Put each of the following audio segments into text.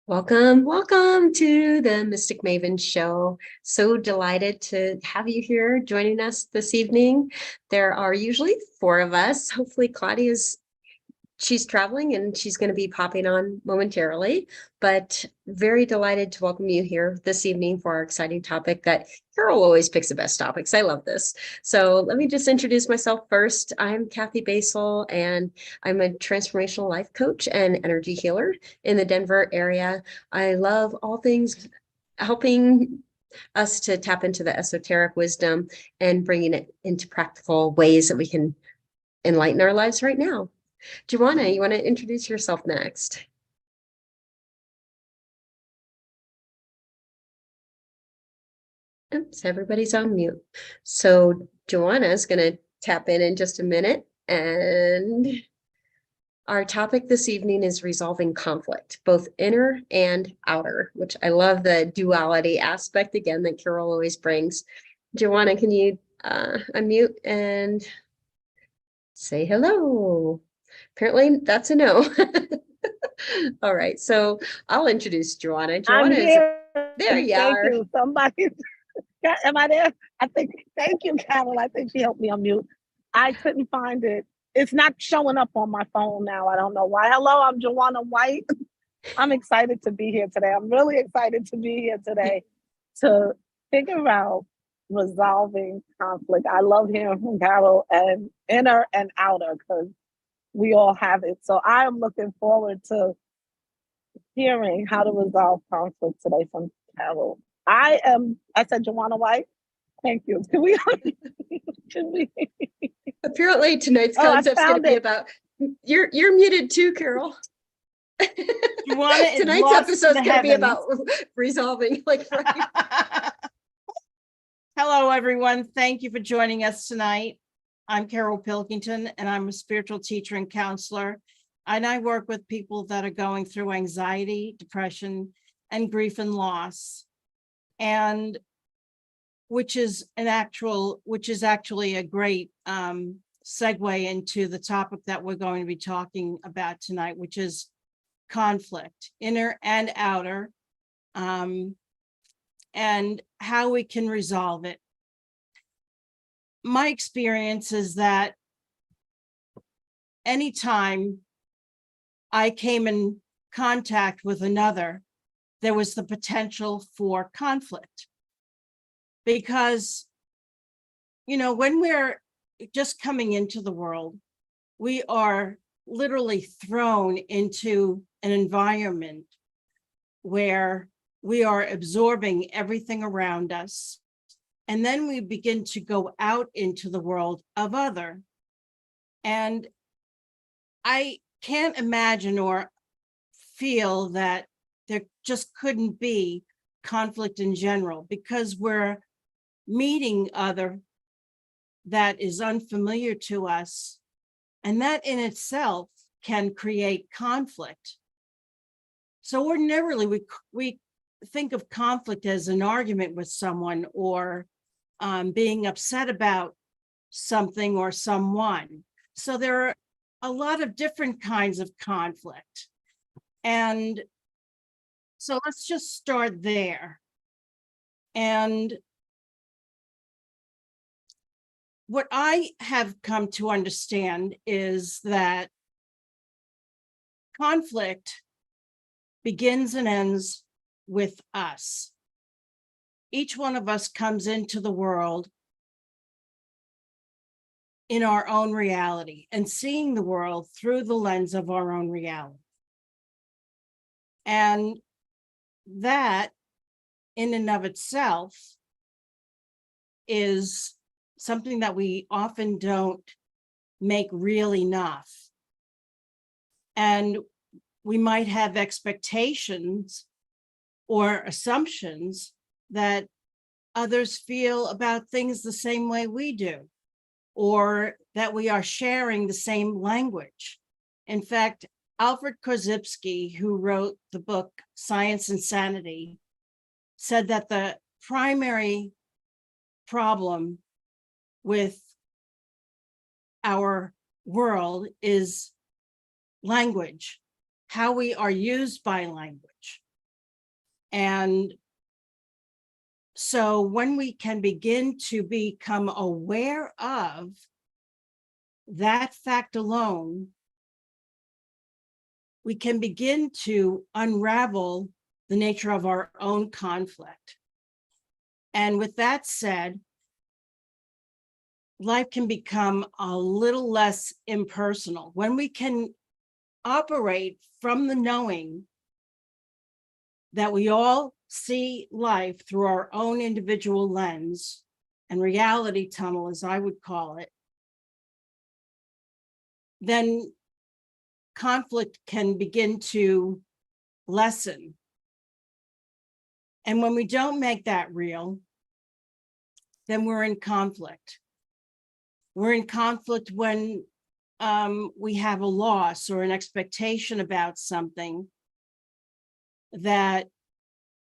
Welcome, welcome to the Mystic Maven Show. So delighted to have you here joining us this evening. There are usually four of us. Hopefully she's traveling and she's going to be popping on momentarily, but very delighted to welcome you here this evening for our exciting topic that Carol always picks the best topics. I love this. So let me just introduce myself first. I'm Kathy Basel, and I'm a transformational life coach and energy healer in the Denver area. I love all things helping us to tap into the esoteric wisdom and bringing it into practical ways that we can enlighten our lives right now. Joanna, you want to introduce yourself next? Oops, everybody's on mute. So Joanna is going to tap in just a minute. And our topic this evening is resolving conflict, both inner and outer, which I love the duality aspect again that Carol always brings. Joanna, can you unmute and say hello? Apparently that's a no. All right, so I'll introduce Joanna. I'm here. There you Thank are. you. Somebody, am I there? I think, thank you, Carol. I think she helped me unmute. I couldn't find it. It's not showing up on my phone now. I don't know why. Hello, I'm Joanna White. I'm excited to be here today. I'm really excited to be here today to figure out resolving conflict. I love hearing from Carol and inner and outer because we all have it. So I am looking forward to hearing how to resolve conflict today from Carol. I said Joanna White. Thank you. Can we? Apparently tonight's concept's going to be about, you're muted too, Carol. Tonight's episode is going to be about resolving, right? Hello, everyone. Thank you for joining us tonight. I'm Carol Pilkington, and I'm a spiritual teacher and counselor. And I work with people that are going through anxiety, depression, and grief and loss. And which is actually a great segue into the topic that we're going to be talking about tonight, which is conflict, inner and outer, and how we can resolve it. My experience is that anytime I came in contact with another, there was the potential for conflict. Because, when we're just coming into the world, we are literally thrown into an environment where we are absorbing everything around us. And then we begin to go out into the world of other. And I can't imagine or feel that there just couldn't be conflict in general, because we're meeting other that is unfamiliar to us. And that in itself can create conflict. So ordinarily, we think of conflict as an argument with someone, or being upset about something or someone. So there are a lot of different kinds of conflict. And so let's just start there. And what I have come to understand is that conflict begins and ends with us. Each one of us comes into the world in our own reality and seeing the world through the lens of our own reality. And that in and of itself is something that we often don't make real enough. And we might have expectations or assumptions that others feel about things the same way we do, or that we are sharing the same language. In fact, Alfred Korzybski, who wrote the book Science and Sanity, said that the primary problem with our world is language, how we are used by language. And so when we can begin to become aware of that fact alone, we can begin to unravel the nature of our own conflict. And with that said, life can become a little less impersonal when we can operate from the knowing that we all see life through our own individual lens and reality tunnel, as I would call it. Then conflict can begin to lessen. And when we don't make that real, then we're in conflict. We're in conflict when we have a loss or an expectation about something that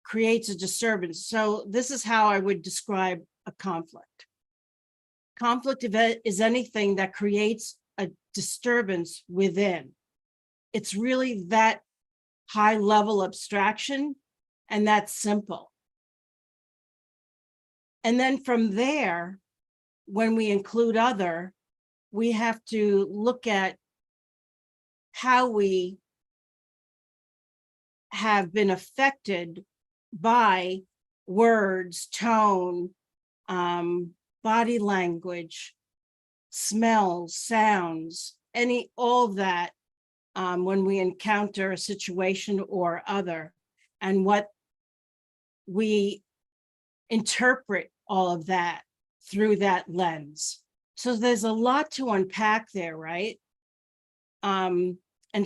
creates a disturbance. So this is how I would describe a conflict. Conflict is anything that creates a disturbance within. It's really that high level abstraction and that's simple. And then from there, when we include other, we have to look at how we have been affected by words, tone, body language, smells, sounds, all of that when we encounter a situation or other, and what we interpret all of that through that lens. So there's a lot to unpack there, right? And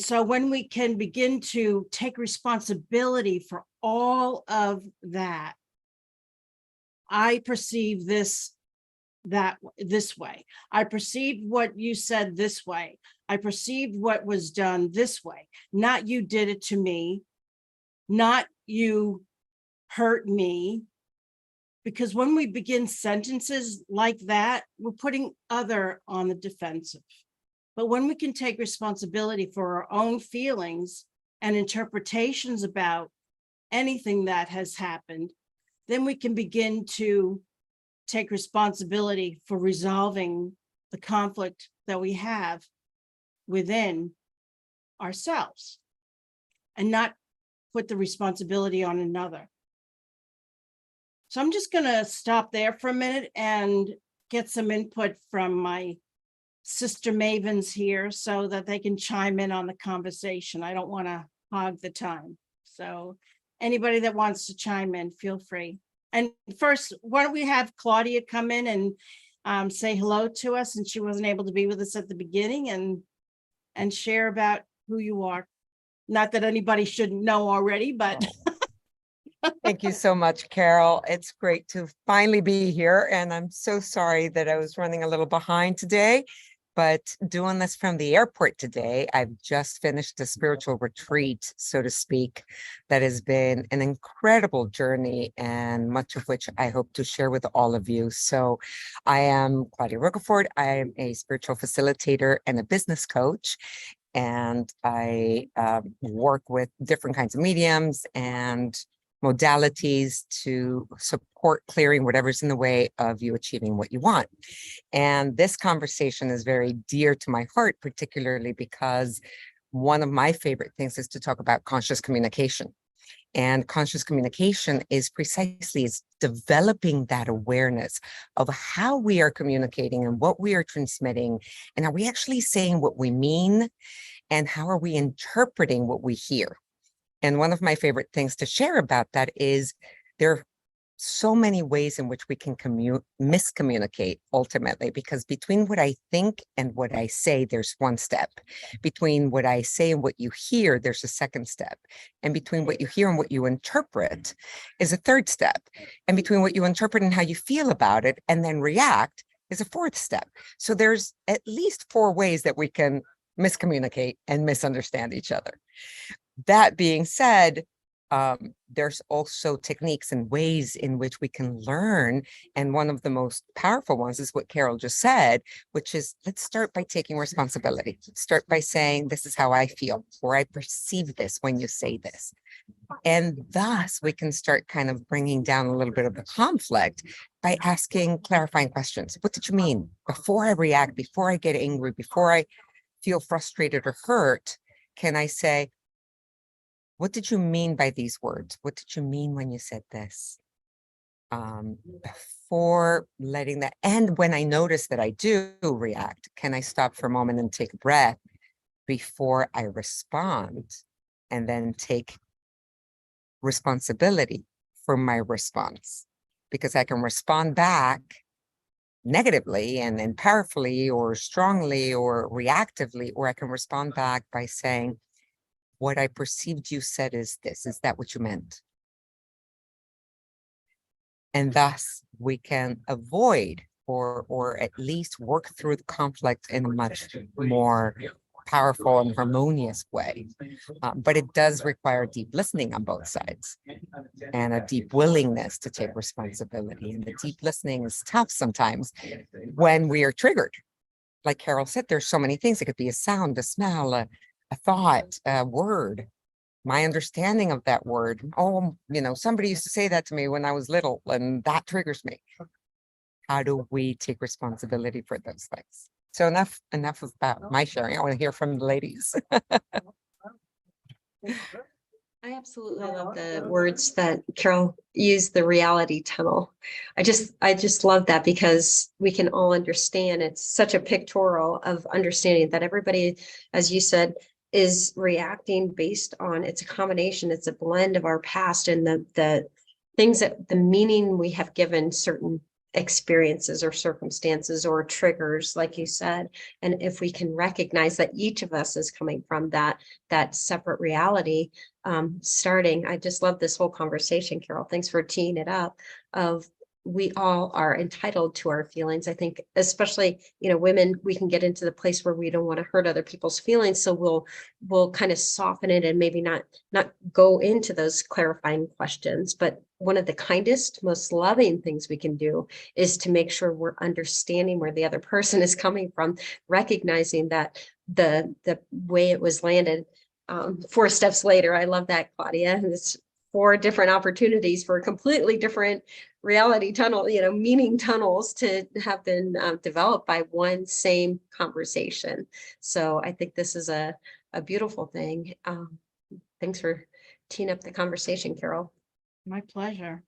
so when we can begin to take responsibility for all of that, I perceive this way. I perceived what you said this way. I perceived what was done this way. Not you did it to me, not you hurt me. Because when we begin sentences like that, we're putting other on the defensive. But when we can take responsibility for our own feelings and interpretations about anything that has happened, then we can begin to take responsibility for resolving the conflict that we have within ourselves and not put the responsibility on another. So I'm just going to stop there for a minute and get some input from my sister mavens here so that they can chime in on the conversation. I don't want to hog the time. So anybody that wants to chime in, feel free. And first, why don't we have Claudia come in and say hello to us, since she wasn't able to be with us at the beginning, and share about who you are. Not that anybody shouldn't know already, but Thank you so much, Carol. It's great to finally be here. And I'm so sorry that I was running a little behind today, but doing this from the airport today. I've just finished a spiritual retreat, so to speak, that has been an incredible journey, and much of which I hope to share with all of you. So I am Claudia Rocafort. I am a spiritual facilitator and a business coach. And I work with different kinds of mediums and modalities to support clearing whatever's in the way of you achieving what you want. And this conversation is very dear to my heart, particularly because one of my favorite things is to talk about conscious communication. And conscious communication is precisely developing that awareness of how we are communicating and what we are transmitting, and are we actually saying what we mean, and how are we interpreting what we hear. And one of my favorite things to share about that is there are so many ways in which we can miscommunicate ultimately, because between what I think and what I say, there's one step. Between what I say and what you hear, there's a second step. And between what you hear and what you interpret is a third step. And between what you interpret and how you feel about it and then react is a fourth step. So there's at least 4 ways that we can miscommunicate and misunderstand each other. That being said, there's also techniques and ways in which we can learn. And one of the most powerful ones is what Carol just said, which is let's start by taking responsibility. Start by saying, this is how I feel, or I perceive this when you say this. And thus we can start kind of bringing down a little bit of the conflict by asking clarifying questions. What did you mean? Before I react, before I get angry, before I feel frustrated or hurt, can I say, what did you mean by these words? What did you mean when you said this? Before letting that, and when I notice that I do react, can I stop for a moment and take a breath before I respond, and then take responsibility for my response? Because I can respond back negatively and powerfully or strongly or reactively, or I can respond back by saying, what I perceived you said is this. Is that what you meant? And thus we can avoid or at least work through the conflict in a much more powerful and harmonious way. But it does require deep listening on both sides and a deep willingness to take responsibility. And the deep listening is tough sometimes when we are triggered. Like Carol said, there's so many things. It could be a sound, a smell, a thought, a word, my understanding of that word. Oh, somebody used to say that to me when I was little, and that triggers me. How do we take responsibility for those things? So enough about my sharing. I want to hear from the ladies. I absolutely love the words that Carol used, the reality tunnel. I just love that because we can all understand. It's such a pictorial of understanding that everybody, as you said, is reacting based on, it's a combination, it's a blend of our past and the things that the meaning we have given certain experiences or circumstances or triggers, like you said. And if we can recognize that each of us is coming from that separate reality, starting, I just love this whole conversation, Carol. Thanks for teeing it up of we all are entitled to our feelings. I think especially, women, we can get into the place where we don't want to hurt other people's feelings. So we'll kind of soften it and maybe not go into those clarifying questions. But one of the kindest, most loving things we can do is to make sure we're understanding where the other person is coming from, recognizing that the way it was landed 4 steps later. I love that, Claudia. It's 4 different opportunities for completely different reality tunnel, meaning tunnels to have been developed by one same conversation. So I think this is a beautiful thing. Thanks for teeing up the conversation, Carol. My pleasure.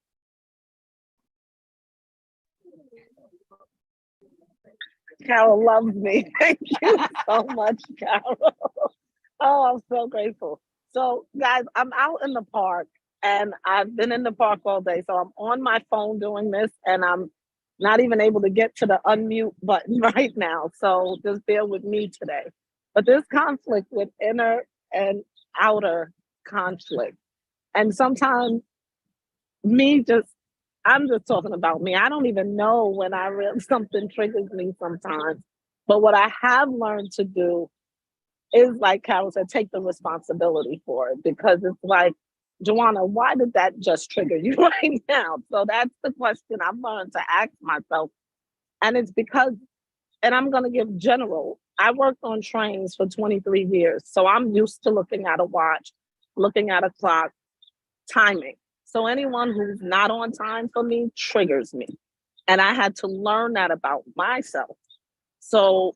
Carol loves me. Thank you so much, Carol. Oh, I'm so grateful. So guys, I'm out in the park and I've been in the park all day. So I'm on my phone doing this and I'm not even able to get to the unmute button right now. So just bear with me today. But this conflict with inner and outer conflict. And sometimes I'm just talking about me. I don't even know when something triggers me sometimes. But what I have learned to do is, like Carol said, take the responsibility for it, because it's like, Joanna, why did that just trigger you right now? So that's the question I've learned to ask myself. And it's because, and I'm going to give general, I worked on trains for 23 years. So I'm used to looking at a watch, looking at a clock, timing. So anyone who's not on time for me triggers me. And I had to learn that about myself. So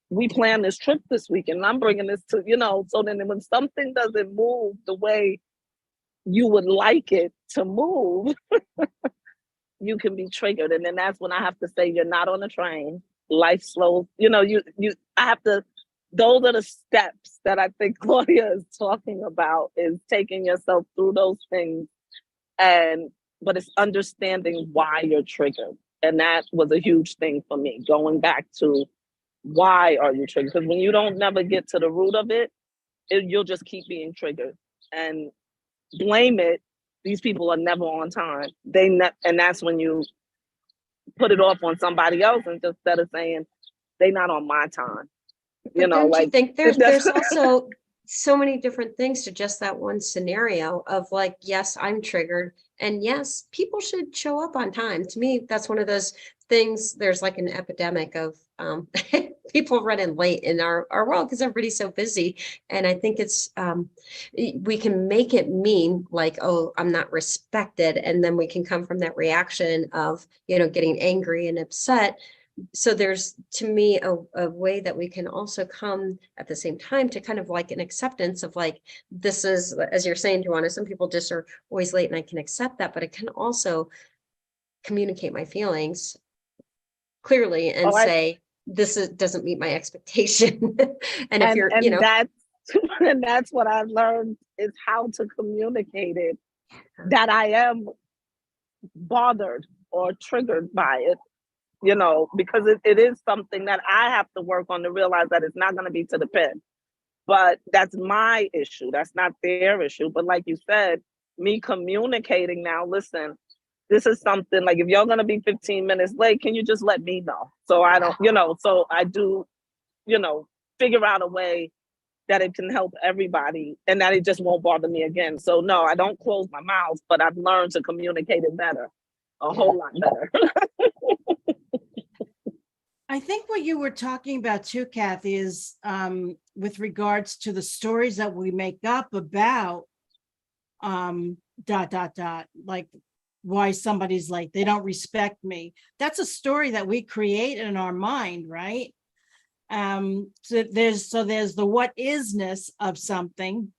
we planned this trip this weekend and I'm bringing this to, so then when something doesn't move the way you would like it to move, you can be triggered. And then that's when I have to say, you're not on the train. Life slows, I have to, those are the steps that I think Claudia is talking about, is taking yourself through those things. But it's understanding why you're triggered. And that was a huge thing for me, going back to why are you triggered? Because when you don't never get to the root of it, you'll just keep being triggered and blame it. These people are never on time. And that's when you put it off on somebody else instead of saying they're not on my time. But don't you think there's also so many different things to just that one scenario of like, yes, I'm triggered. And yes, people should show up on time. To me, that's one of those things. There's like an epidemic of people running late in our world because everybody's so busy. And I think it's we can make it mean like, oh, I'm not respected. And then we can come from that reaction of, getting angry and upset. So there's, to me, a way that we can also come at the same time to kind of like an acceptance of like, this is, as you're saying, Joanna, some people just are always late and I can accept that, but I can also communicate my feelings clearly and Oh, say, doesn't meet my expectation. And if you're, and that's and that's what I've learned is how to communicate it, that I am bothered or triggered by it, because it is something that I have to work on to realize that it's not going to be to the pen. But that's my issue. That's not their issue. But like you said, me communicating now, listen, this is something like, if you're going to be 15 minutes late, can you just let me know? So I don't, so I do, figure out a way that it can help everybody and that it just won't bother me again. So no, I don't close my mouth, but I've learned to communicate it better, a whole lot better. I think what you were talking about too, Kathy, is with regards to the stories that we make up about like why somebody's late, they don't respect me. That's a story that we create in our mind, right? So there's the what isness of something,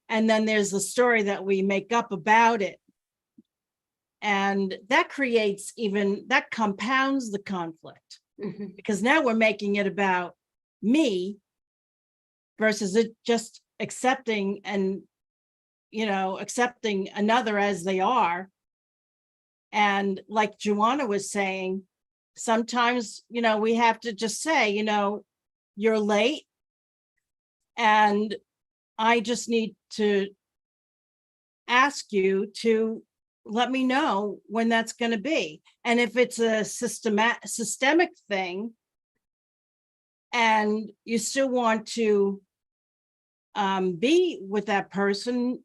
and then there's the story that we make up about it. And that that compounds the conflict, because now we're making it about me versus it just accepting another as they are. And like Joanna was saying, sometimes, we have to just say, you're late and I just need to ask you to let me know when that's going to be. And if it's a systemic thing and you still want to be with that person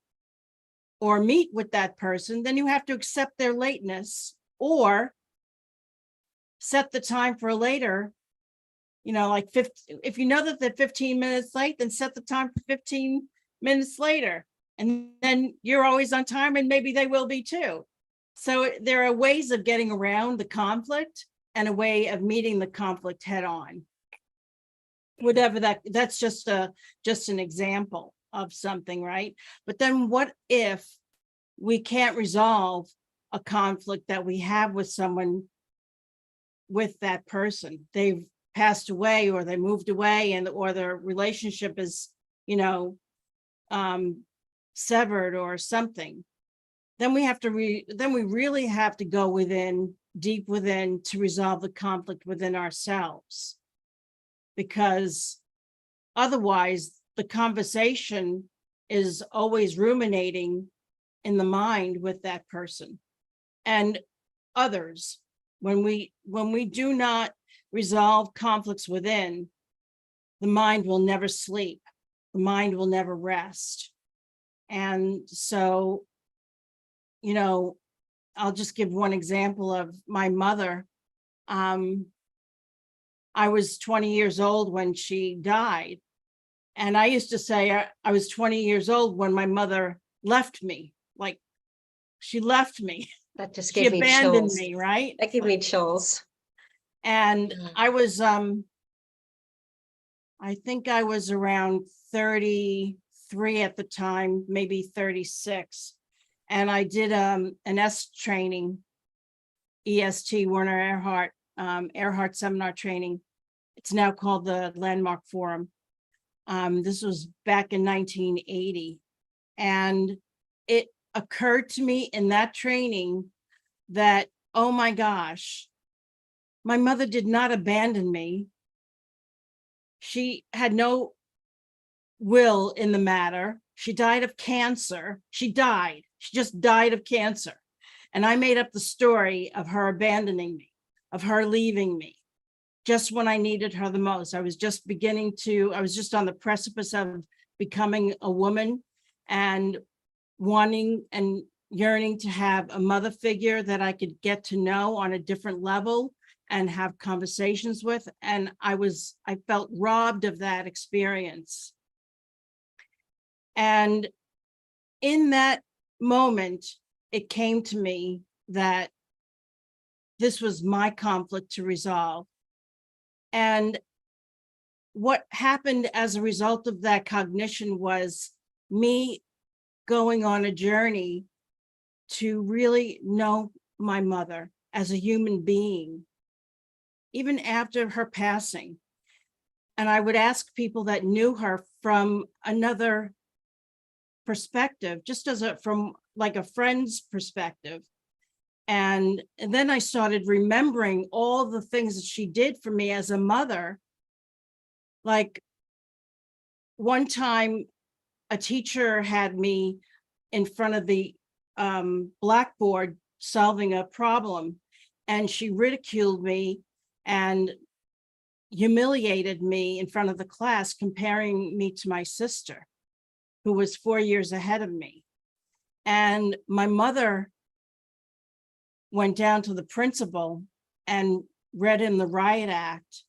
or meet with that person, then you have to accept their lateness or set the time for later, like if you know that they're 15 minutes late, then set the time for 15 minutes later. And then you're always on time and maybe they will be too. So there are ways of getting around the conflict and a way of meeting the conflict head on. Whatever that's just an example of something, right? But then what if we can't resolve a conflict that we have with someone, with that person? They've passed away or they moved away or their relationship is, severed or something. Then we have to then we really have to go deep within to resolve the conflict within ourselves, because otherwise the conversation is always ruminating in the mind with that person and others. When we do not resolve conflicts within, the mind will never sleep. The mind will never rest. And so, I'll just give one example of my mother. I was 20 years old when she died. And I used to say I was 20 years old when my mother left me. Like, she left me. That just She gave me abandoned chills. me, right? That gave me chills. And I was, I think I was around 33 at the time, maybe 36. And I did an S training, EST, Werner Erhard seminar training. It's now called the Landmark Forum. This was back in 1980. And it occurred to me in that training that, oh my gosh, my mother did not abandon me. She had no will in the matter. She died of cancer. She just died of cancer. And I made up the story of her abandoning me, of her leaving me, just when I needed her the most. I was just on the precipice of becoming a woman and wanting and yearning to have a mother figure that I could get to know on a different level and have conversations with. And I felt robbed of that experience. And in that moment, it came to me that this was my conflict to resolve. And what happened as a result of that cognition was me going on a journey to really know my mother as a human being, even after her passing. And I would ask people that knew her from another perspective, just from like a friend's perspective. And then I started remembering all the things that she did for me as a mother. Like one time, a teacher had me in front of the blackboard solving a problem, and she ridiculed me and humiliated me in front of the class, comparing me to my sister, who was 4 years ahead of me. And my mother went down to the principal and read him the riot act,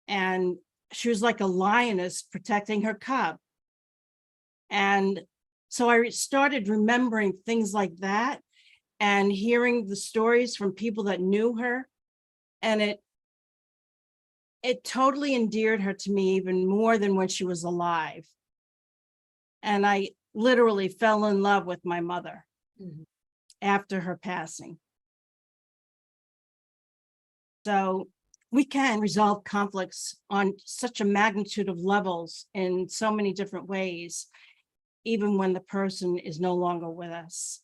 and she was like a lioness protecting her cub. And so I started remembering things like that and hearing the stories from people that knew her, and it totally endeared her to me even more than when she was alive. And I literally fell in love with my mother after her passing. So we can resolve conflicts on such a magnitude of levels in so many different ways, even when the person is no longer with us.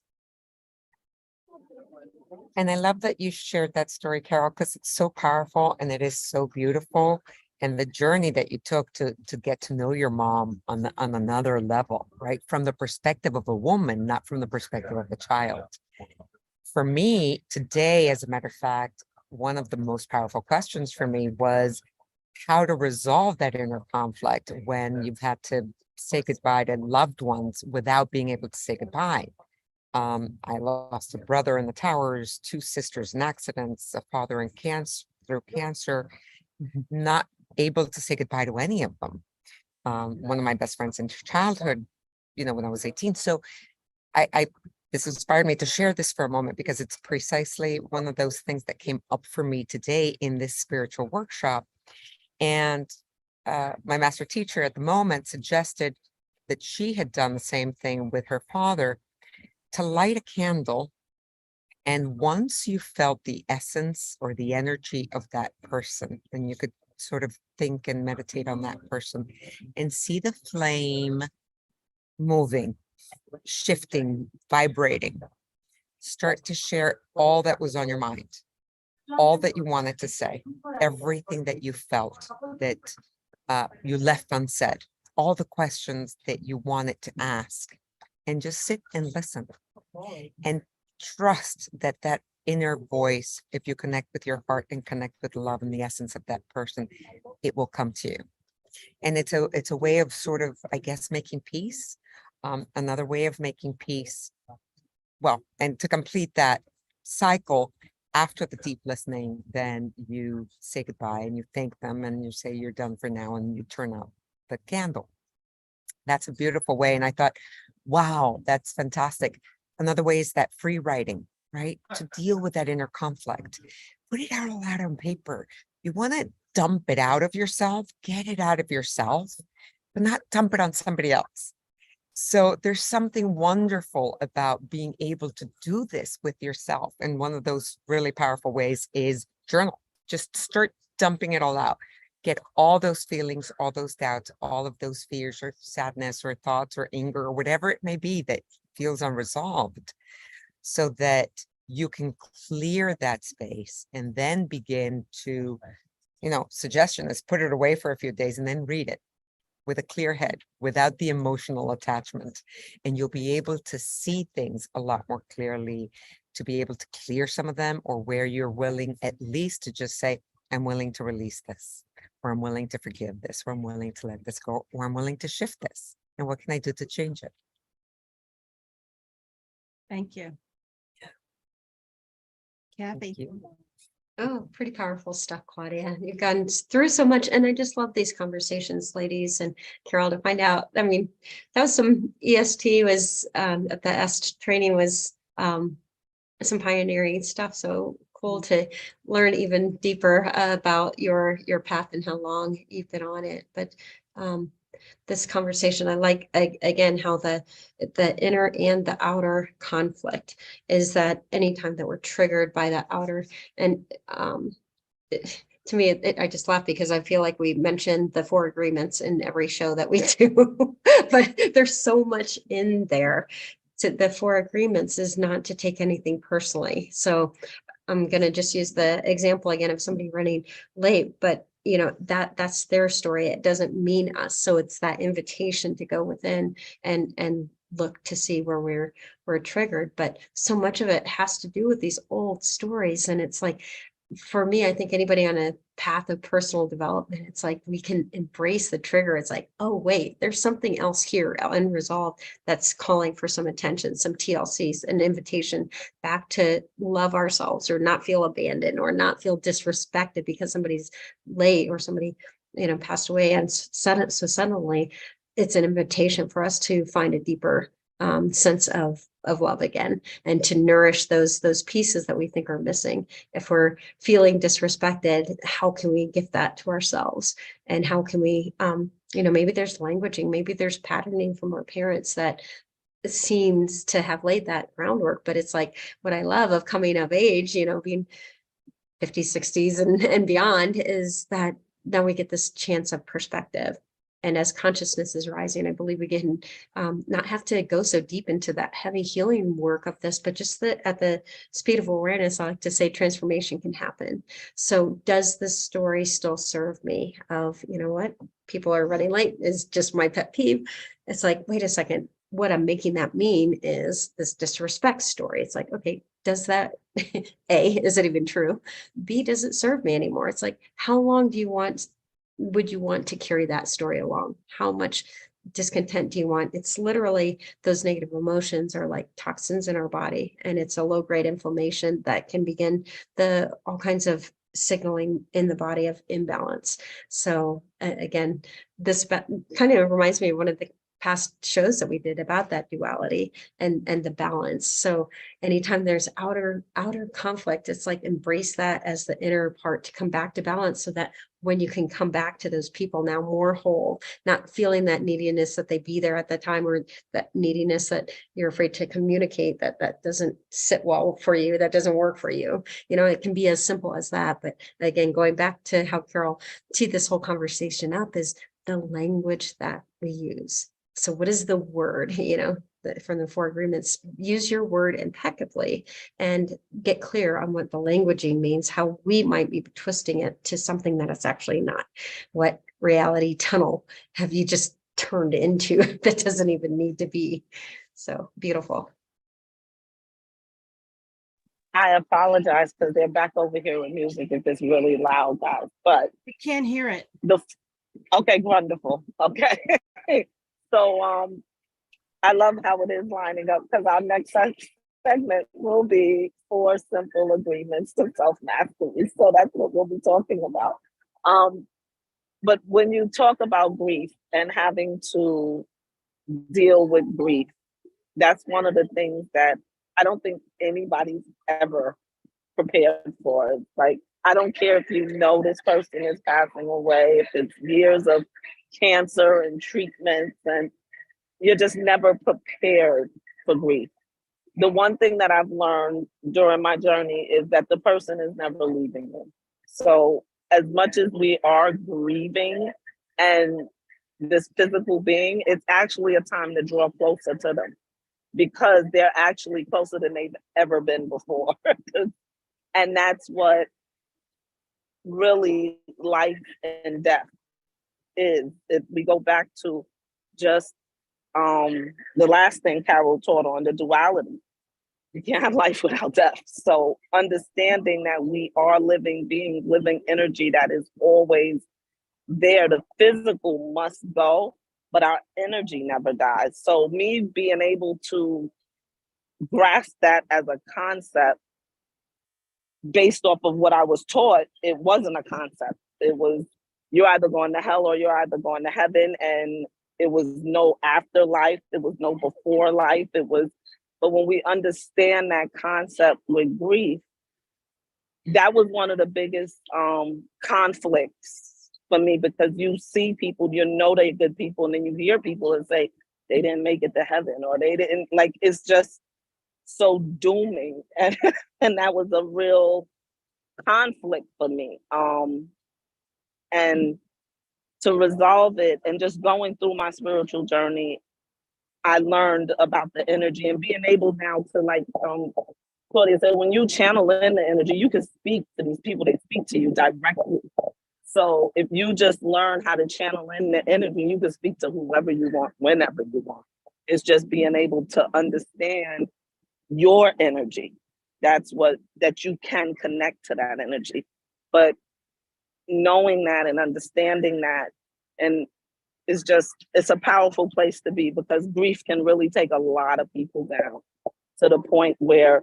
And I love that you shared that story, Carol, because it's so powerful and it is so beautiful. And the journey that you took to get to know your mom on another level, right? From the perspective of a woman, not from the perspective of a child. For me today, as a matter of fact, one of the most powerful questions for me was how to resolve that inner conflict when you've had to say goodbye to loved ones without being able to say goodbye. I lost a brother in the towers, 2 sisters in accidents, a father in through cancer, not able to say goodbye to any of them. One of my best friends in childhood, when I was 18. So this inspired me to share this for a moment because it's precisely one of those things that came up for me today in this spiritual workshop. And my master teacher at the moment suggested that she had done the same thing with her father, to light a candle. And once you felt the essence or the energy of that person, then you could sort of think and meditate on that person and see the flame moving, shifting, vibrating. Start to share all that was on your mind, all that you wanted to say, everything that you felt that you left unsaid, all the questions that you wanted to ask, and just sit and listen and trust that that inner voice, if you connect with your heart and connect with love and the essence of that person, it will come to you. And it's a way of sort of, I guess, making peace. Another way of making peace. Well, and to complete that cycle, after the deep listening, then you say goodbye and you thank them and you say you're done for now and you turn out the candle. That's a beautiful way. And I thought, wow, that's fantastic. Another way is that free writing, right? To deal with that inner conflict. Put it out loud on paper. You want to dump it out of yourself, get it out of yourself, but not dump it on somebody else. So there's something wonderful about being able to do this with yourself. And one of those really powerful ways is journal. Just start dumping it all out. Get all those feelings, all those doubts, all of those fears or sadness or thoughts or anger or whatever it may be that feels unresolved, so that you can clear that space and then begin to, suggestion is put it away for a few days and then read it with a clear head, without the emotional attachment. And you'll be able to see things a lot more clearly, to be able to clear some of them, or where you're willing at least to just say, I'm willing to release this, or I'm willing to forgive this, or I'm willing to let this go, or I'm willing to shift this. And what can I do to change it? Thank you. Kathy. Thank you. Oh, pretty powerful stuff, Claudia. You've gone through so much, and I just love these conversations, ladies and Carol, to find out. I mean, that was some EST was at the EST training was some pioneering stuff. So cool to learn even deeper about your path and how long you've been on it. But this conversation, I like again how the inner and the outer conflict is that anytime that we're triggered by the outer, and to me, I just laugh because I feel like we mentioned the 4 agreements in every show that we do, but there's so much in there. So the 4 agreements is not to take anything personally. So I'm going to just use the example again of somebody running late, but you know, that's their story. It doesn't mean us. So it's that invitation to go within and look to see where we're triggered. But so much of it has to do with these old stories. And it's like, for me, I think anybody on a path of personal development, it's like we can embrace the trigger. It's like, oh, wait, there's something else here unresolved that's calling for some attention, some TLCs, an invitation back to love ourselves or not feel abandoned or not feel disrespected because somebody's late or somebody, you know, passed away. And so suddenly it's an invitation for us to find a deeper sense of love again, and to nourish those pieces that we think are missing. If we're feeling disrespected, how can we give that to ourselves? And how can we, you know, maybe there's languaging, maybe there's patterning from our parents that seems to have laid that groundwork. But it's like what I love of coming of age, you know, being 50s, 60s and beyond, is that then we get this chance of perspective. And as consciousness is rising, I believe we can not have to go so deep into that heavy healing work of this, but just that at the speed of awareness, I like to say transformation can happen. So does this story still serve me? Of, you know what, people are running late is just my pet peeve. It's like, wait a second, what I'm making that mean is this disrespect story. It's like, okay, does that, A, is it even true? B, does it serve me anymore? It's like, how long would you want to carry that story along? How much discontent do you want? It's literally, those negative emotions are like toxins in our body, and it's a low grade inflammation that can begin all kinds of signaling in the body of imbalance. So again, this kind of reminds me of one of the past shows that we did about that duality and the balance. So anytime there's outer conflict, it's like embrace that as the inner part to come back to balance, so that when you can come back to those people now more whole, not feeling that neediness that they be there at the time, or that neediness that you're afraid to communicate that doesn't sit well for you, that doesn't work for you. You know, it can be as simple as that. But again, going back to how Carol teed this whole conversation up, is the language that we use. So what is the word, you know, from the 4 agreements? Use your word impeccably and get clear on what the languaging means, how we might be twisting it to something that it's actually not. What reality tunnel have you just turned into that doesn't even need to be? So beautiful. I apologize because they're back over here with music if it's really loud, guys. But We can't hear it. okay, wonderful. Okay. So I love how it is lining up, because our next segment will be 4 simple agreements to self-mastery. So that's what we'll be talking about. But when you talk about grief and having to deal with grief, that's one of the things that I don't think anybody's ever prepared for. It's like, I don't care if you know this person is passing away, if it's years of cancer and treatments, and you're just never prepared for grief. The one thing that I've learned during my journey is that the person is never leaving you. So as much as we are grieving and this physical being, it's actually a time to draw closer to them, because they're actually closer than they've ever been before. And that's what really life and death is. If we go back to just the last thing Carol taught on, the duality, you can't have life without death. So understanding that we are living beings, living energy that is always there. The physical must go, but our energy never dies. So me being able to grasp that as a concept based off of what I was taught, it wasn't a concept. It was, you're either going to hell or you're either going to heaven. And it was no afterlife. It was no before life. It was, but when we understand that concept with grief, that was one of the biggest conflicts for me, because you see people, you know they're good people, and then you hear people and say they didn't make it to heaven, or they didn't, like, it's just so dooming. And and that was a real conflict for me. And to resolve it, and just going through my spiritual journey, I learned about the energy, and being able now to, like, Claudia said, when you channel in the energy, you can speak to these people, they speak to you directly. So if you just learn how to channel in the energy, you can speak to whoever you want, whenever you want. It's just being able to understand your energy. That's that you can connect to that energy. But knowing that and understanding that, and it's a powerful place to be, because grief can really take a lot of people down, to the point where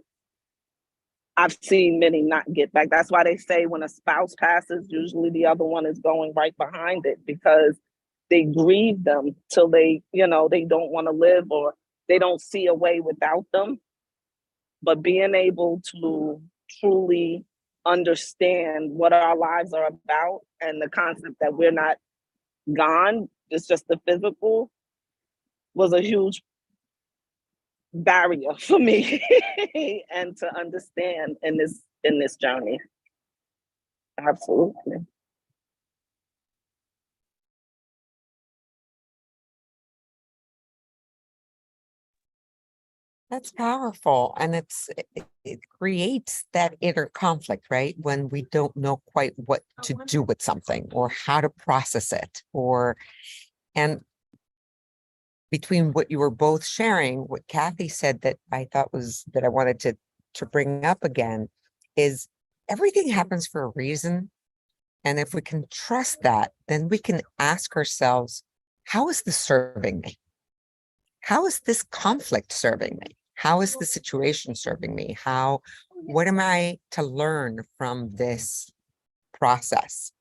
I've seen many not get back. That's why they say when a spouse passes, usually the other one is going right behind it, because they grieve them till they don't want to live, or they don't see a way without them. But being able to truly understand what our lives are about, and the concept that we're not gone, it's just the physical, was a huge barrier for me and to understand in this journey. Absolutely. That's powerful. And it creates that inner conflict, right? When we don't know quite what to do with something, or how to process it, and between what you were both sharing, what Kathy said that I thought was that I wanted to bring up again is everything happens for a reason. And if we can trust that, then we can ask ourselves, how is this serving me? How is this conflict serving me? How is the situation serving me? What am I to learn from this process?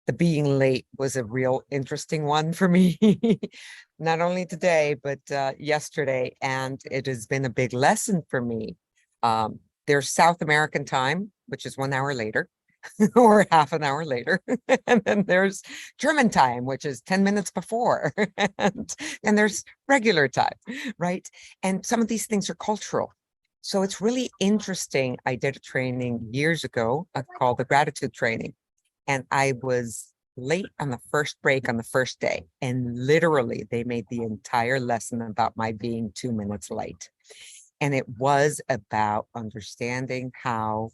The being late was a real interesting one for me, not only today, but yesterday. And it has been a big lesson for me. There's South American time, which is 1 hour later or half an hour later. And then there's German time, which is 10 minutes before. And there's regular time, right? And some of these things are cultural. So it's really interesting. I did a training years ago called the gratitude training. And I was late on the first break on the first day. And literally, they made the entire lesson about my being 2 minutes late. And it was about understanding how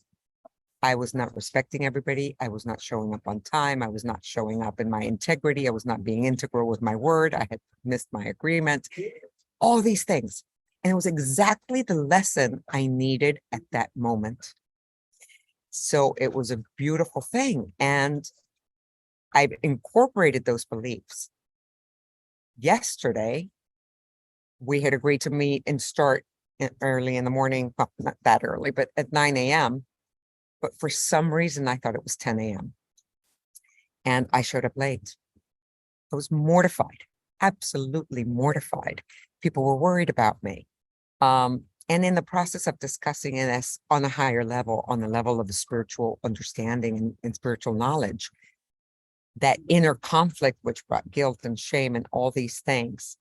I was not respecting everybody. I was not showing up on time. I was not showing up in my integrity. I was not being integral with my word. I had missed my agreement. All these things. And it was exactly the lesson I needed at that moment. So it was a beautiful thing. And I've incorporated those beliefs. Yesterday, we had agreed to meet and start early in the morning. Well, not that early, but at 9 a.m. But for some reason, I thought it was 10 a.m. And I showed up late. I was mortified, absolutely mortified. People were worried about me. And in the process of discussing this on a higher level, on the level of the spiritual understanding and spiritual knowledge, that inner conflict, which brought guilt and shame and all these things,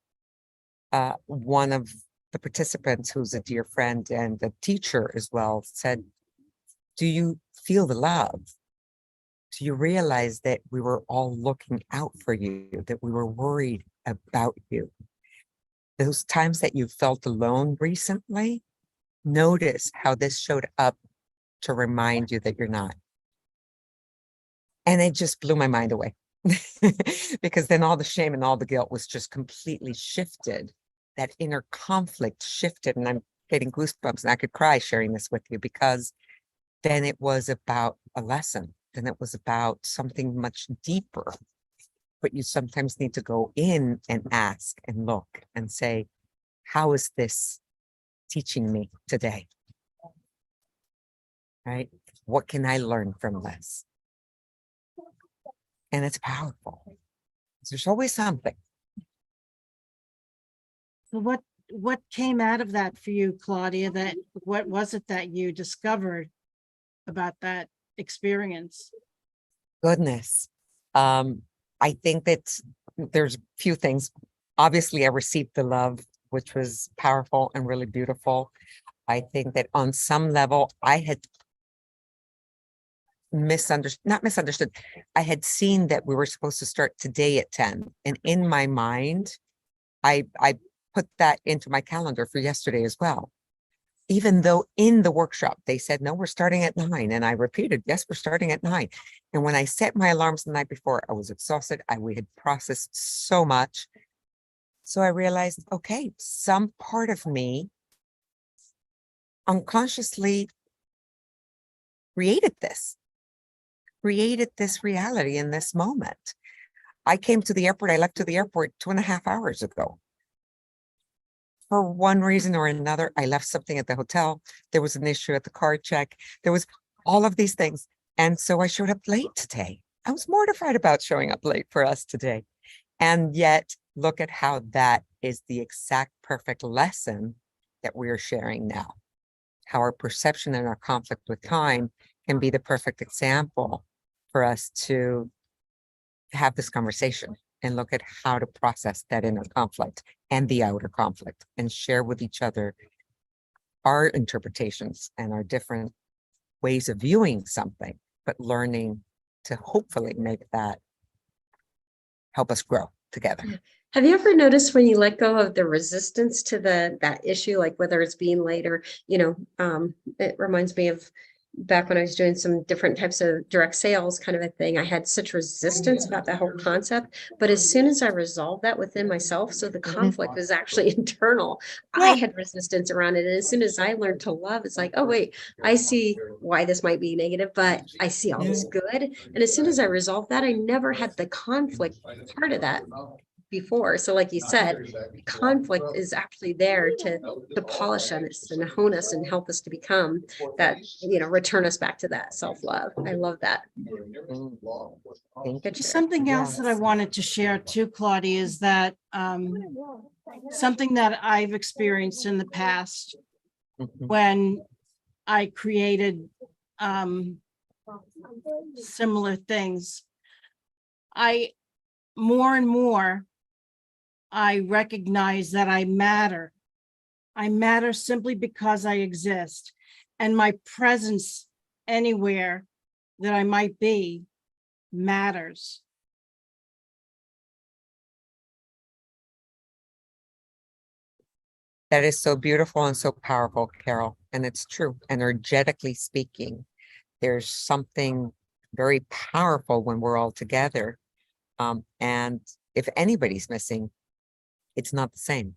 one of the participants, who's a dear friend and a teacher as well, said, do you feel the love? Do you realize that we were all looking out for you, that we were worried about you? Those times that you felt alone recently, notice how this showed up to remind you that you're not. And it just blew my mind away because then all the shame and all the guilt was just completely shifted. That inner conflict shifted, and I'm getting goosebumps, and I could cry sharing this with you, because then it was about a lesson. Then it was about something much deeper but you sometimes need to go in and ask and look and say, how is this teaching me today? Right? What can I learn from this? And it's powerful. There's always something. So what came out of that for you, Claudia? What was it that you discovered about that experience? Goodness. I think that there's a few things. Obviously, I received the love, which was powerful and really beautiful. I think that on some level, I had not misunderstood. I had seen that we were supposed to start today at 10. And in my mind, I put that into my calendar for yesterday as well. Even though in the workshop, they said, no, we're starting at 9. And I repeated, yes, we're starting at 9. And when I set my alarms the night before, I was exhausted. We had processed so much. So I realized, okay, some part of me unconsciously created this reality in this moment. I came to the airport. I left to the airport 2.5 hours ago. For one reason or another, I left something at the hotel. There was an issue at the card check. There was all of these things. And so I showed up late today. I was mortified about showing up late for us today. And yet, look at how that is the exact perfect lesson that we're sharing now. How our perception and our conflict with time can be the perfect example for us to have this conversation and look at how to process that inner conflict and the outer conflict and share with each other our interpretations and our different ways of viewing something, but learning to hopefully make that help us grow together. Have you ever noticed when you let go of the resistance to that issue, like whether it's being late or, it reminds me of back when I was doing some different types of direct sales kind of a thing. I had such resistance about that whole concept. But as soon as I resolved that within myself, so the conflict was actually internal, I had resistance around it. And as soon as I learned to love, it's like, oh, wait, I see why this might be negative, but I see all this good. And as soon as I resolved that, I never had the conflict part of that before. So like you said, conflict is actually there to polish us and hone us and help us to become that, return us back to that self-love. I love that. Good share. Something else that I wanted to share too, Claudia, is that something that I've experienced in the past when I created similar things. More and more, I recognize that I matter. I matter simply because I exist, and my presence anywhere that I might be matters. That is so beautiful and so powerful, Carol. And it's true. Energetically speaking, there's something very powerful when we're all together. And if anybody's missing, it's not the same.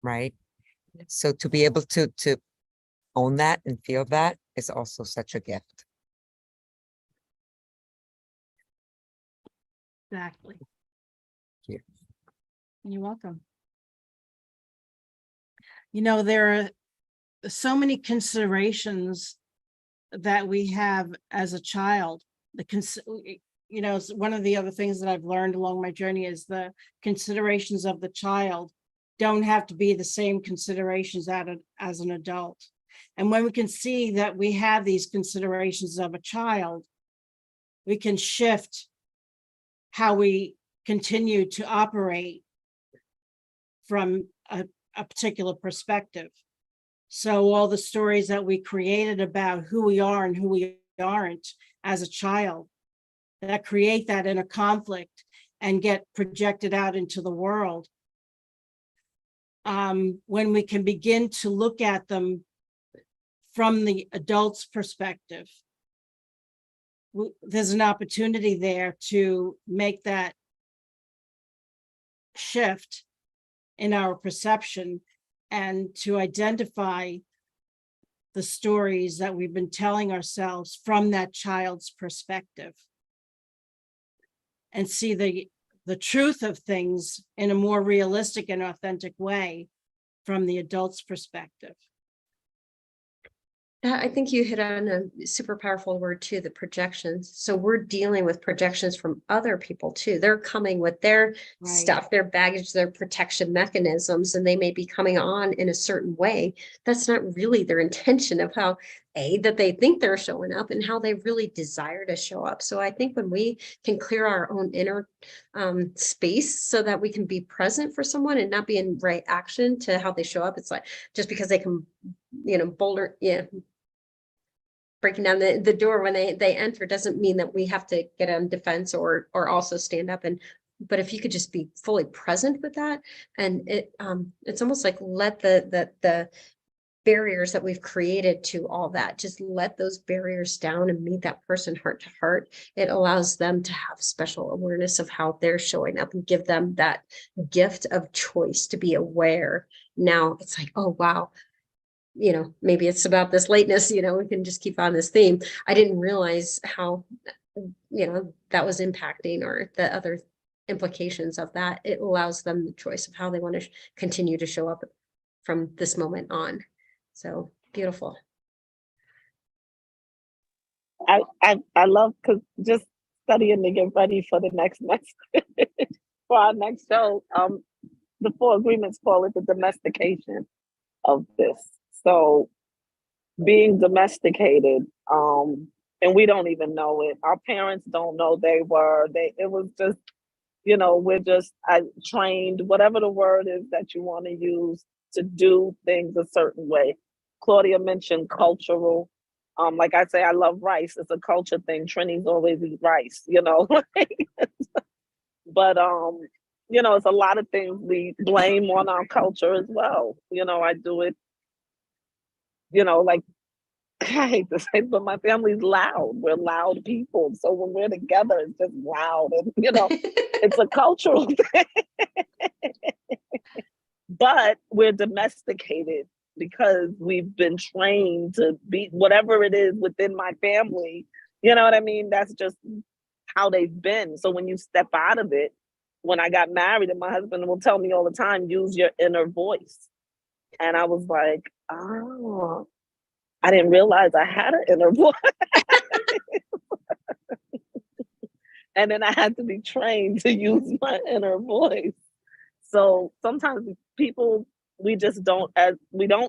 Right? So to be able to own that and feel that is also such a gift. Exactly. Thank you. You're welcome. There are so many considerations that we have as a child. One of the other things that I've learned along my journey is the considerations of the child don't have to be the same considerations as an adult. And when we can see that we have these considerations of a child, we can shift how we continue to operate from a particular perspective. So all the stories that we created about who we are and who we aren't as a child, that create that inner conflict and get projected out into the world. When we can begin to look at them from the adult's perspective, there's an opportunity there to make that shift in our perception and to identify the stories that we've been telling ourselves from that child's perspective. and see the truth of things in a more realistic and authentic way from the adult's perspective. I think you hit on a super powerful word too, the projections. So we're dealing with projections from other people too. They're coming with their Right. stuff, their baggage, their protection mechanisms, and they may be coming on in a certain way. That's not really their intention of how that they think they're showing up and how they really desire to show up. So I think when we can clear our own inner space so that we can be present for someone and not be in right action to how they show up, it's like just because they can, boulder, breaking down the door when they enter doesn't mean that we have to get on defense or also stand up. But if you could just be fully present with that, and it's almost like let the barriers that we've created to all that, just let those barriers down and meet that person heart to heart. It allows them to have special awareness of how they're showing up and give them that gift of choice to be aware. Now it's like, oh, wow. Maybe it's about this lateness, we can just keep on this theme. I didn't realize how, that was impacting or the other implications of that. It allows them the choice of how they want to continue to show up from this moment on. So beautiful. I love because just studying to get ready for the next for our next show. The 4 agreements call it the domestication of this. So being domesticated, and we don't even know it. Our parents don't know they were. It was just, we're just trained, whatever the word is that you want to use, to do things a certain way. Claudia mentioned cultural. Like I say, I love rice. It's a culture thing. Trini's always eat rice, But it's a lot of things we blame on our culture as well. I do it. Like I hate to say it, but my family's loud. We're loud people. So when we're together, it's just loud. And, it's a cultural thing. But we're domesticated because we've been trained to be whatever it is within my family. You know what I mean? That's just how they've been. So when you step out of it, when I got married, and my husband will tell me all the time, use your inner voice. And I was like, oh, I didn't realize I had an inner voice. And then I had to be trained to use my inner voice. So sometimes people, we don't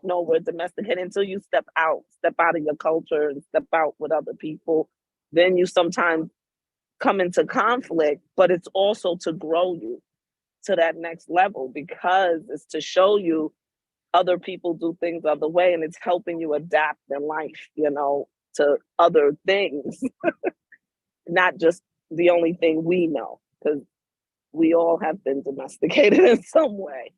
know we're domesticated until you step out of your culture and step out with other people. Then you sometimes come into conflict, but it's also to grow you to that next level, because it's to show you other people do things other way, and it's helping you adapt in life, to other things, not just the only thing we know, because we all have been domesticated in some way.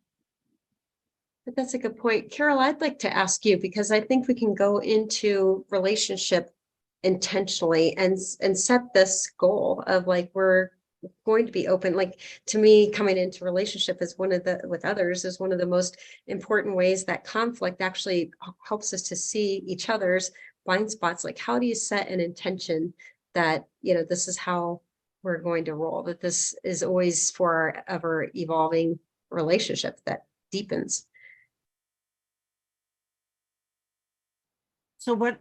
That's a good point. Carol, I'd like to ask you, because I think we can go into relationship intentionally and set this goal of like, we're going to be open. Like, to me, coming into relationship is with others is one of the most important ways that conflict actually helps us to see each other's blind spots. Like, how do you set an intention that, this is how we're going to roll, that this is always for our ever evolving relationship that deepens. So what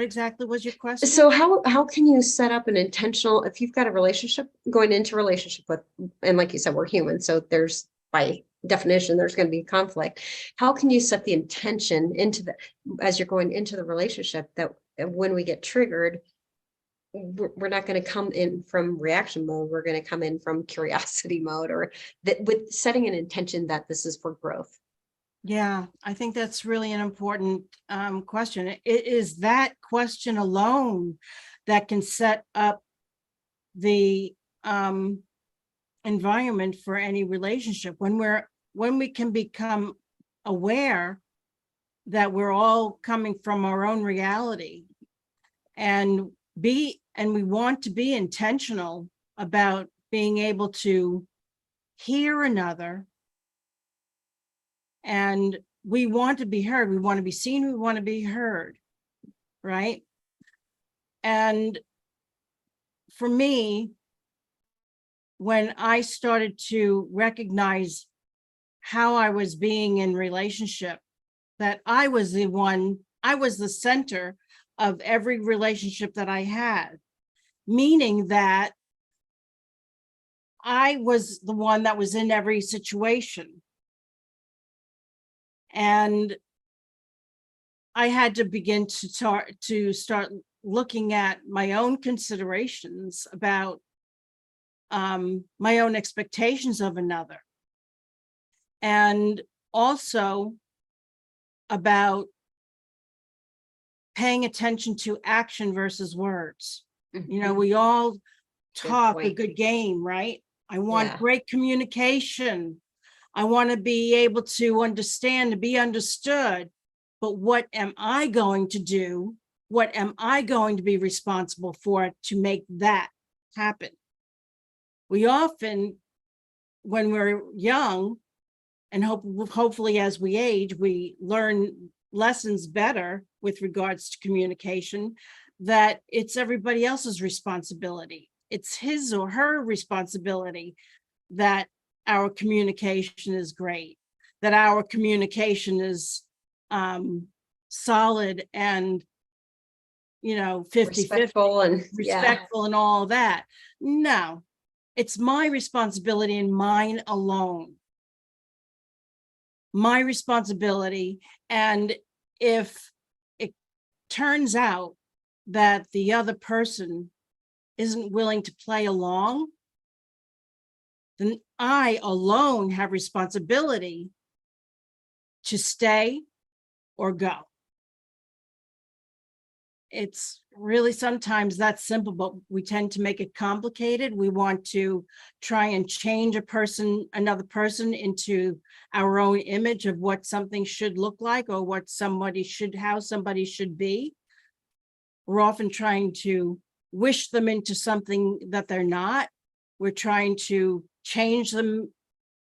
exactly was your question? So how can you set up an intentional, if you've got a relationship going into relationship with, and like you said, we're human, so there's, by definition, there's going to be conflict. How can you set the intention as you're going into the relationship, that when we get triggered, we're not going to come in from reaction mode, we're going to come in from curiosity mode, or that with setting an intention that this is for growth? Yeah, I think that's really an important question. It is that question alone that can set up the environment for any relationship. When we can become aware that we're all coming from our own reality, and we want to be intentional about being able to hear another. And we want to be heard. We want to be seen. We want to be heard. Right. And for me, when I started to recognize how I was being in relationship, that I was the center of every relationship that I had, meaning that I was the one that was in every situation. And I had to begin to start looking at my own considerations about my own expectations of another. And also about paying attention to action versus words. You know, we all talk a point. good game, right? I want Yeah. great communication. I want to be able to understand, to be understood. But what am I going to do? What am I going to be responsible for to make that happen? We often, when we're young, and hopefully as we age, we learn lessons better with regards to communication, that it's everybody else's responsibility. It's his or her responsibility that our communication is great, that our communication is solid and, 50-50, Respectful and yeah. respectful and all that. No, it's my responsibility and mine alone. My responsibility. And if it turns out that the other person isn't willing to play along, then I alone have responsibility to stay or go. It's really sometimes that simple, but we tend to make it complicated. We want to try and change another person into our own image of what something should look like or how somebody should be. We're often trying to wish them into something that they're not. We're trying to change them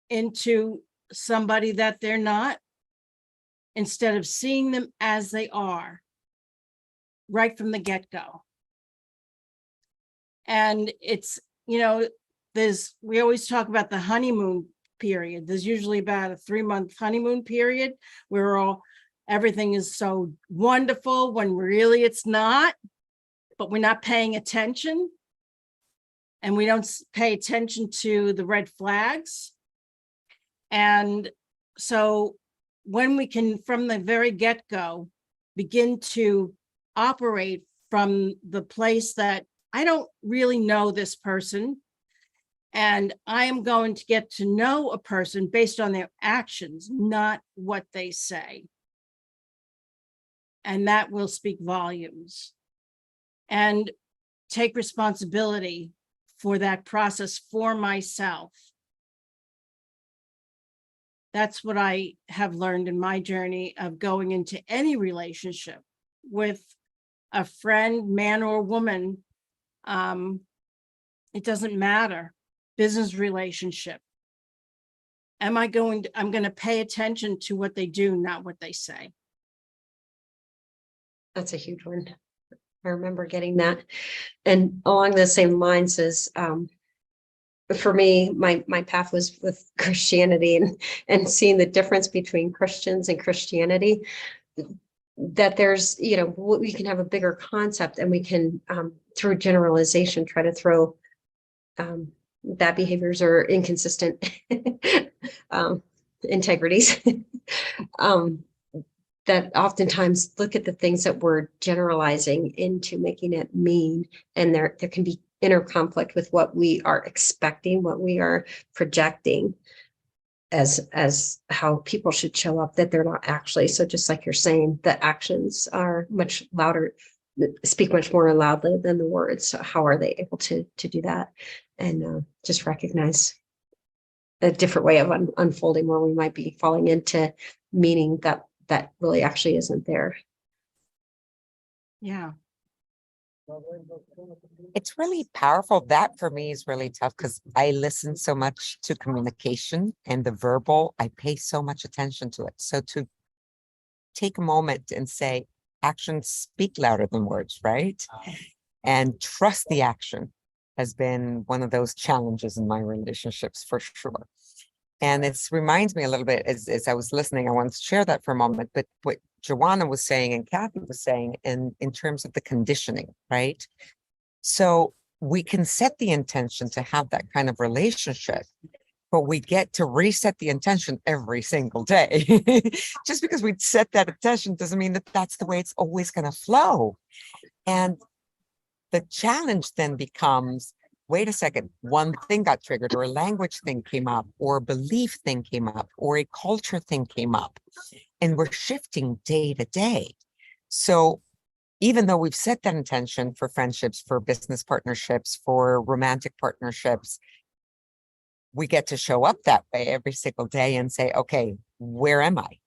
into somebody that they're not, instead of seeing them as they are right from the get-go. And it's, we always talk about the honeymoon period. There's usually about a 3-month honeymoon period where everything is so wonderful when really it's not, but we're not paying attention. And we don't pay attention to the red flags. And so when we can, from the very get-go, begin to operate from the place that I don't really know this person, and I am going to get to know a person based on their actions, not what they say. And that will speak volumes. And take responsibility for that process for myself. That's what I have learned in my journey of going into any relationship with a friend, man or woman. It doesn't matter. Business relationship. I'm going to pay attention to what they do, not what they say. That's a huge one. I remember getting that. And along the same lines as for me, my path was with Christianity and seeing the difference between Christians and Christianity, that there's, we can have a bigger concept, and we can, through generalization, try to throw bad behaviors or inconsistent integrities that oftentimes look at the things that we're generalizing into making it mean. And there can be inner conflict with what we are expecting, what we are projecting as how people should show up, that they're not actually. So just like you're saying, the actions are much louder, speak much more loudly than the words. So how are they able to do that? And just recognize a different way of unfolding where we might be falling into meaning that really actually isn't there. Yeah. It's really powerful. That for me is really tough because I listen so much to communication and the verbal. I pay so much attention to it. So to take a moment and say, actions speak louder than words, right? And trust the action. has been one of those challenges in my relationships for sure. And it reminds me a little bit as I was listening, I wanted to share that for a moment, but what Joanna was saying and Kathy was saying in terms of the conditioning, right? So we can set the intention to have that kind of relationship, but we get to reset the intention every single day. Just because we set that intention doesn't mean that that's the way it's always going to flow. And the challenge then becomes, wait a second, one thing got triggered, or a language thing came up, or a belief thing came up, or a culture thing came up, and we're shifting day to day. So even though we've set that intention for friendships, for business partnerships, for romantic partnerships, we get to show up that way every single day and say, okay, where am I?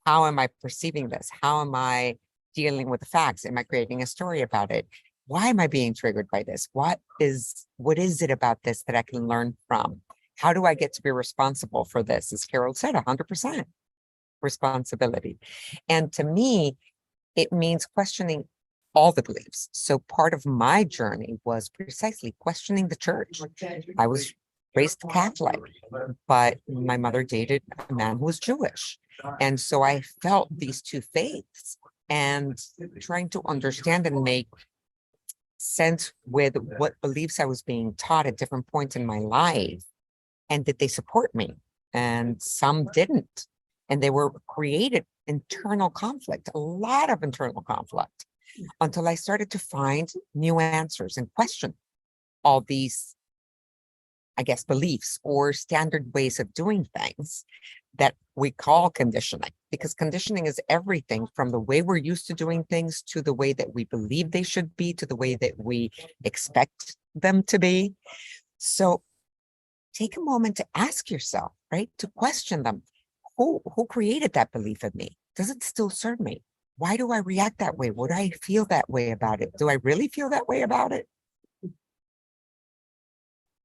How am I perceiving this? How am I dealing with the facts? Am I creating a story about it? Why am I being triggered by this? What is it about this that I can learn from? How do I get to be responsible for this? As Carol said, 100% responsibility. And to me, it means questioning all the beliefs. So part of my journey was precisely questioning the church. I was raised Catholic, but my mother dated a man who was Jewish. And so I felt these two faiths and trying to understand and make sense with what beliefs I was being taught at different points in my life. And did they support me? And some didn't. And they were created internal conflict, a lot of internal conflict, until I started to find new answers and question all these, I guess, beliefs or standard ways of doing things that we call conditioning, because conditioning is everything from the way we're used to doing things to the way that we believe they should be, to the way that we expect them to be. So take a moment to ask yourself, right? To question them. Who created that belief in me? Does it still serve me? Why do I react that way? Would I feel that way about it? Do I really feel that way about it?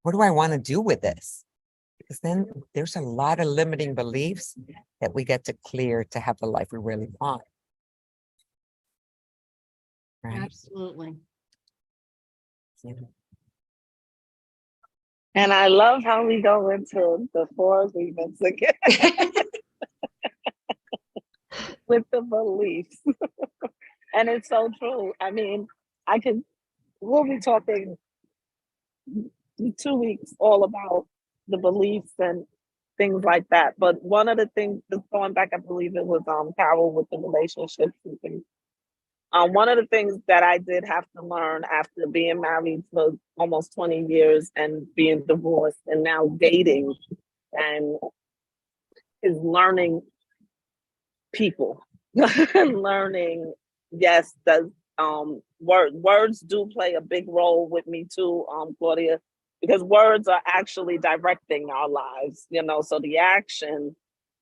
What do I want to do with this? Because then there's a lot of limiting beliefs that we get to clear to have the life we really want. Right? Absolutely. Yeah. And I love how we go into the four agreements again with the beliefs. And it's so true. I mean, we'll be talking 2 weeks all about the beliefs and things like that. But one of the things that's going back, I believe it was Carol with the relationships and things. One of the things that I did have to learn after being married for almost 20 years and being divorced and now dating and is learning people. Learning, yes, does words do play a big role with me too, Claudia, because words are actually directing our lives, so the action,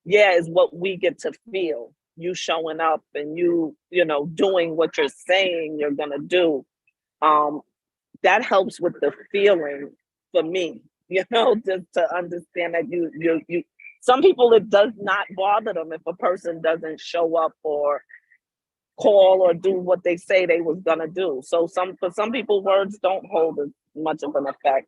is what we get to feel. You showing up and you doing what you're saying you're gonna do. That helps with the feeling for me, just to understand that you some people, it does not bother them if a person doesn't show up or call or do what they say they was gonna do. So for some people, words don't hold as much of an effect.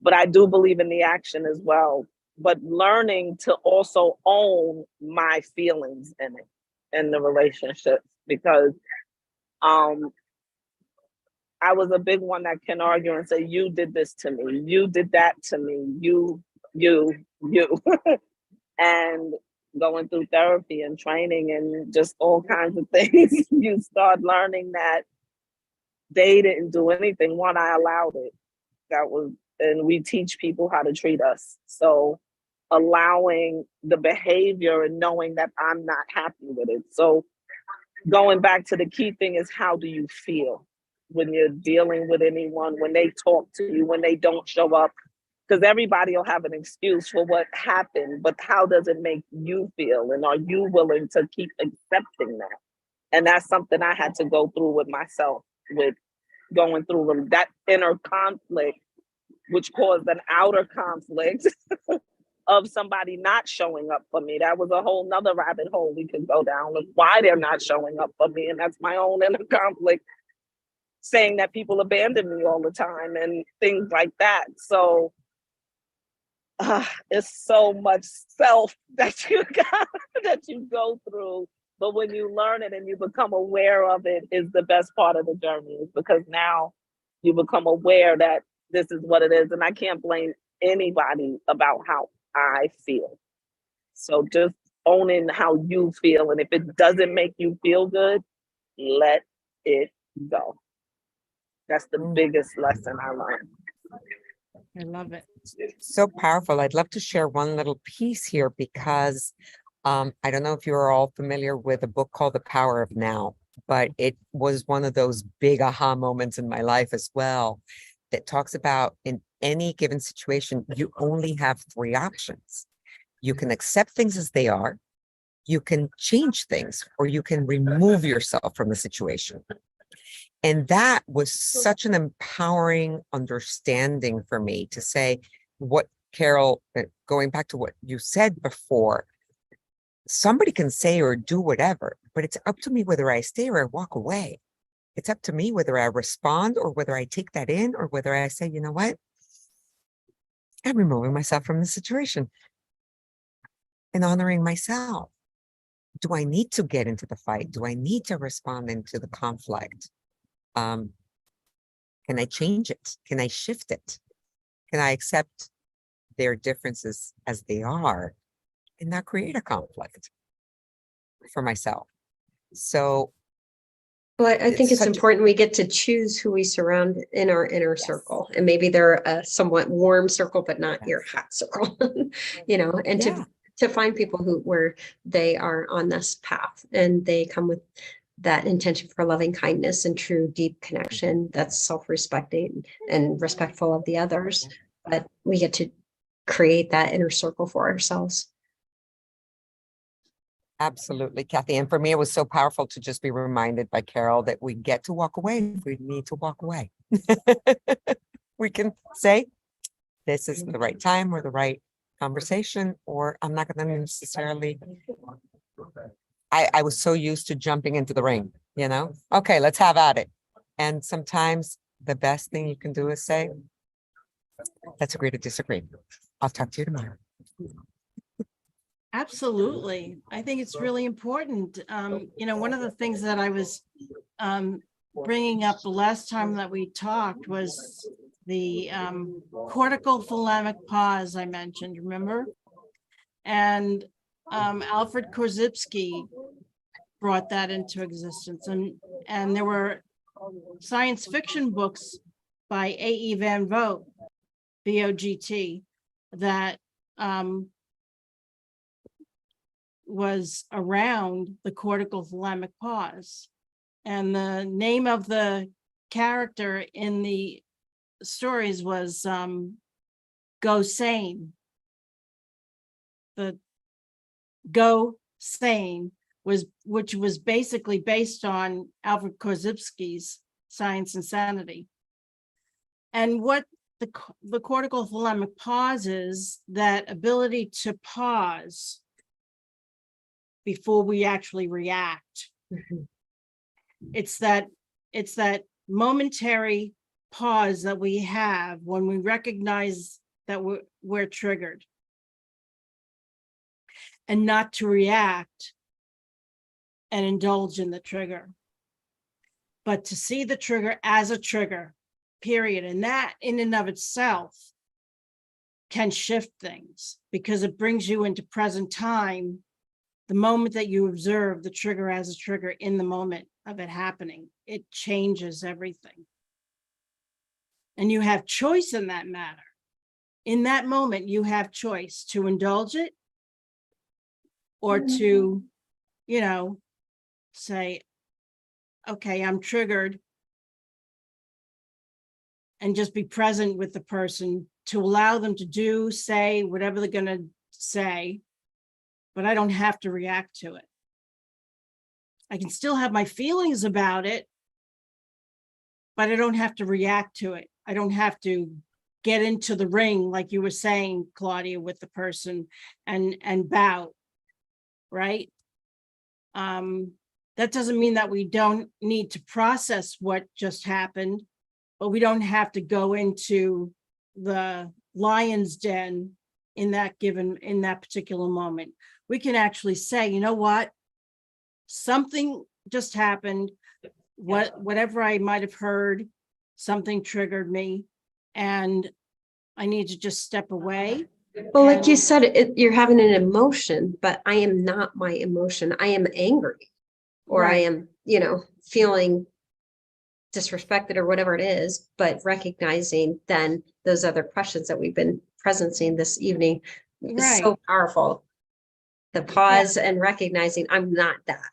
But I do believe in the action as well. But learning to also own my feelings in it, in the relationships, because I was a big one that can argue and say, you did this to me, you did that to me, you. And going through therapy and training and just all kinds of things, you start learning that they didn't do anything. One, I allowed it. And we teach people how to treat us. So allowing the behavior and knowing that I'm not happy with it. So going back to the key thing is, how do you feel when you're dealing with anyone, when they talk to you, when they don't show up? Because everybody will have an excuse for what happened, but how does it make you feel? And are you willing to keep accepting that? And that's something I had to go through with myself, with going through that inner conflict, which caused an outer conflict of somebody not showing up for me. That was a whole nother rabbit hole we could go down of why they're not showing up for me. And that's my own inner conflict saying that people abandon me all the time and things like that. So it's so much self that you got that you go through. But when you learn it and you become aware of it, is the best part of the journey, is because now you become aware that this is what it is. And I can't blame anybody about how I feel. So just owning how you feel. And if it doesn't make you feel good, let it go. That's the biggest lesson I learned. I love it. So powerful. I'd love to share one little piece here because I don't know if you're all familiar with a book called The Power of Now, but it was one of those big aha moments in my life as well that talks about in any given situation, you only have three options. You can accept things as they are, you can change things, or you can remove yourself from the situation. And that was such an empowering understanding for me to say what Carol, going back to what you said before, somebody can say or do whatever, but it's up to me whether I stay or I walk away. It's up to me whether I respond or whether I take that in or whether I say, you know what? I'm removing myself from the situation and honoring myself. Do I need to get into the fight? Do I need to respond into the conflict? Can I change it? Can I shift it? Can I accept their differences as they are and not create a conflict for myself? So Well, I think it's such important we get to choose who we surround in our inner circle. And maybe they're a somewhat warm circle, but not your hot circle, and Yeah. to find people where they are on this path and they come with that intention for loving kindness and true deep connection that's self-respecting and respectful of the others. But we get to create that inner circle for ourselves. Absolutely, Kathy. And for me, it was so powerful to just be reminded by Carol that we get to walk away if we need to walk away. We can say, this is the right time or the right conversation, or I'm not going to necessarily. I was so used to jumping into the ring, okay, let's have at it. And sometimes the best thing you can do is say, let's agree to disagree. I'll talk to you tomorrow. Absolutely. I think it's really important. One of the things that I was bringing up the last time that we talked was the cortical thalamic pause I mentioned, remember? And Alfred Korzybski brought that into existence. And there were science fiction books by A.E. Van Vogt, VOGT, that was around the cortical thalamic pause. And the name of the character in the stories was Go Sane. The Go Sane which was basically based on Alfred Korzybski's Science and Sanity. And what the cortical thalamic pause is, that ability to pause before we actually react. Mhm. It's that momentary pause that we have when we recognize that we're triggered, and not to react and indulge in the trigger, but to see the trigger as a trigger, period. And that in and of itself can shift things, because it brings you into present time. The moment that you observe the trigger as a trigger in the moment of it happening, it changes everything. And you have choice in that matter. In that moment, you have choice to indulge it or to, say, okay, I'm triggered, and just be present with the person to allow them to say whatever they're going to say, but I don't have to react to it. I can still have my feelings about it, but I don't have to react to it. I don't have to get into the ring, like you were saying, Claudia, with the person and bout, right? That doesn't mean that we don't need to process what just happened, but we don't have to go into the lion's den in that particular moment. We can actually say, you know what? Something just happened. Whatever I might have heard, something triggered me, and I need to just step away. Well, like you And- said, you're having an emotion, but I am not my emotion. I am angry. Or I Right. am, you know, feeling disrespected or whatever it is, but recognizing then those other questions that we've been presencing this evening is so Right. powerful. The pause and recognizing I'm not that.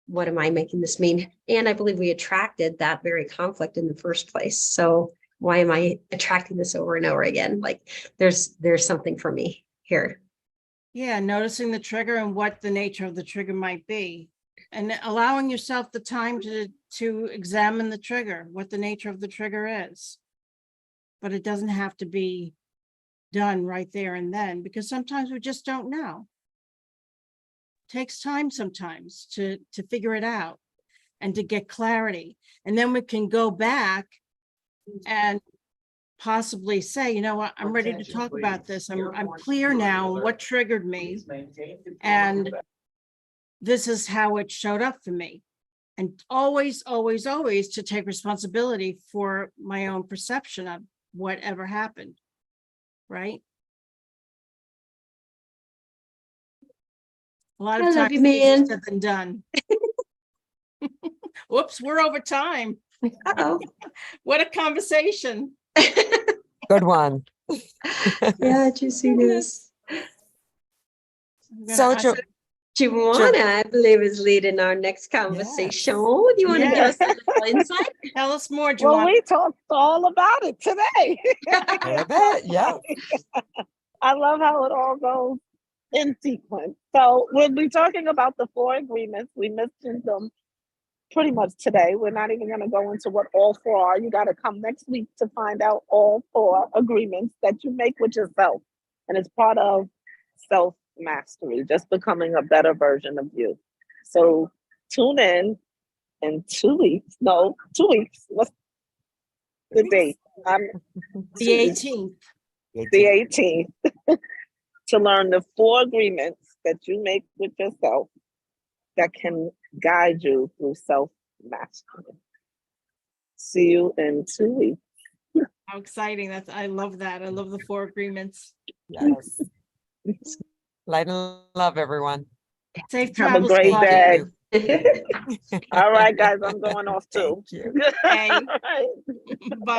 What am I making this mean? And I believe we attracted that very conflict in the first place. So why am I attracting this over and over again? Like there's something for me here. Yeah, noticing the trigger and what the nature of the trigger might be, and allowing yourself the time to examine the trigger, what the nature of the trigger is. But it doesn't have to be done right there and then, because sometimes we just don't know. Takes time sometimes to figure it out and to get clarity. And then we can go back and possibly say, you know what, I'm ready to talk about this. I'm clear now on what triggered me. And this is how it showed up for me. And always, always, always to take responsibility for my own perception of whatever happened. Right? A lot I of love times you, man. easier said than done. Whoops, we're over time. Uh-oh. What a conversation. Good one. Yeah, juiciness. I'm gonna So, ask- Juana, I believe, is leading our next conversation. Do you want to give us a little insight? Tell us more, Well, Joanne. we talked all about it today. I bet, yeah. I love how it all goes in sequence. So we'll be talking about the 4 agreements. We mentioned them pretty much today. We're not even going to go into what all 4 are. You got to come next week to find out all 4 agreements that you make with yourself. And it's part of self mastery, just becoming a better version of you. So tune in 2 weeks. No, 2 weeks. What's the date? The 18th. The 18th. To learn the 4 agreements that you make with yourself that can guide you through self mastery. See you in 2 weeks. How exciting. I love that. I love the 4 agreements. Yes. Light and love, everyone. Safe Have a travels. great Claudia. day. All right, guys, I'm going off too. Thank you. Okay. All right. Bye.